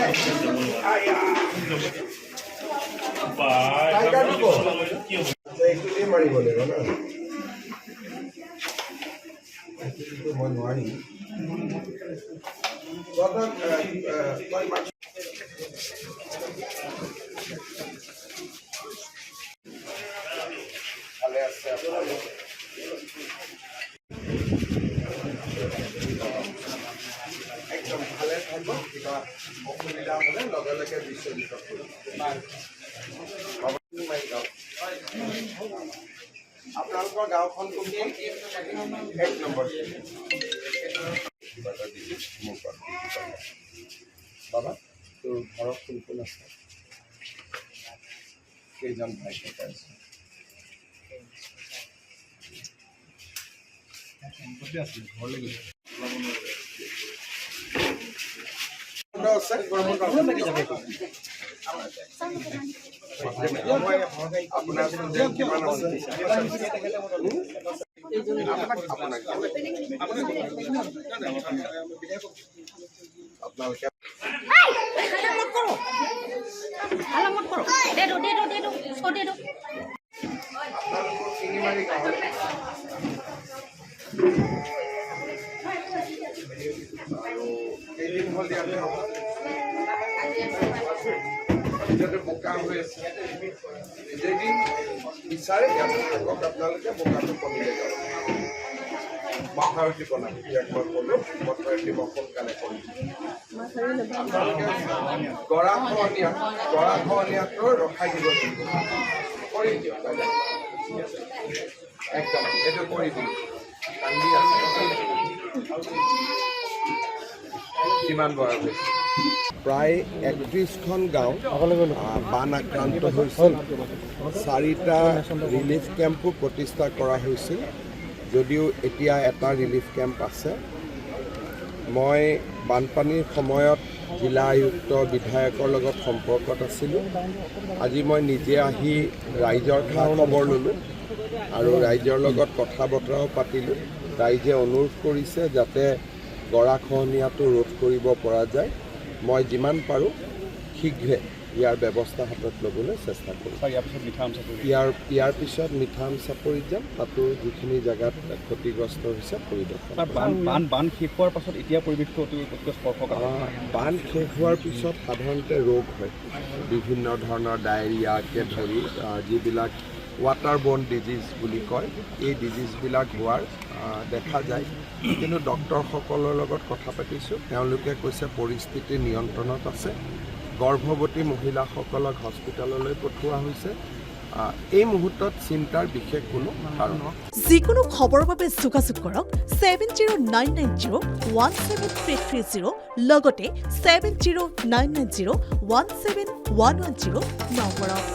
একটু দিয়ে মাৰিব লাগিব না মই নোৱাৰিম ভালে আছে একদম ভালে থাকিব কিবা অসুবিধা হ'লে লগে লগে বিশ্বজিত আপোনালোকৰ গাঁওখন কোনখন 1 নম্বৰ বাবা তোৰ ঘৰত কোন কোন আছে কেইজন ভাই ককাই আছে আপোনাৰ কিমান আছে আপোনালোকে কেইদিন হ'ল ইয়াতে এতিয়াতো বোকা হৈ আছে যেদিন বিচাৰে ইয়াতে থাকক আপোনালোকে বোকাটো কমিলে যাব মথাউৰিটি বনাম ইয়াক মই ক'লোঁ মথাউৰিটি মই সোনকালে কৰিম গৰাখহনীয়াটো ৰখাই দিব লাগিব কৰি দিয়ক একদম এইটো কৰি দিম কান্দি আছে কিমান বয়স হৈছে প্ৰায় 31খন গাঁও বান আক্ৰান্ত হৈছিল 4টা ৰিলিফ কেম্পো প্ৰতিষ্ঠা কৰা হৈছিল যদিও এতিয়া এটা ৰিলিফ কেম্প আছে মই বানপানীৰ সময়ত জিলা আয়ুক্ত বিধায়কৰ লগত সম্পৰ্কত আছিলোঁ আজি মই নিজে আহি ৰাইজৰ খা খবৰ ল'লোঁ আৰু ৰাইজৰ লগত কথা বতৰাও পাতিলোঁ ৰাইজে অনুৰোধ কৰিছে যাতে গৰাখহনীয়াটো ৰোধ কৰিব পৰা যায় মই যিমান পাৰোঁ শীঘ্ৰে ইয়াৰ ব্যৱস্থা হাতত ল'বলৈ চেষ্টা কৰিম ইয়াৰ পিছত মিঠাম চাপৰিত যাম তাতো যিখিনি জেগাত ক্ষতিগ্ৰস্ত হৈছে পৰিদৰ্শন বান শেষ হোৱাৰ পাছত এতিয়া পৰিৱেশটো অতি স্পৰ্শকাতৰ বান শেষ হোৱাৰ পিছত সাধাৰণতে ৰোগ হয় বিভিন্ন ধৰণৰ ডায়েৰিয়াকে ধৰি যিবিলাক ৱাটাৰবৰ্ন ডিজিজ বুলি কয় এই ডিজিজবিলাক হোৱাৰ দেখা যায় কিন্তু ডক্টৰসকলৰ লগত কথা পাতিছোঁ তেওঁলোকে কৈছে পৰিস্থিতি নিয়ন্ত্ৰণত আছে গৰ্ভৱতী মহিলাসকলক হস্পিটেললৈ পঠোৱা হৈছে এই মুহূৰ্তত চিন্তাৰ বিশেষ কোনো কাৰণ যিকোনো খবৰৰ বাবে যোগাযোগ কৰক 7099017330 লগতে 7099017110 নম্বৰত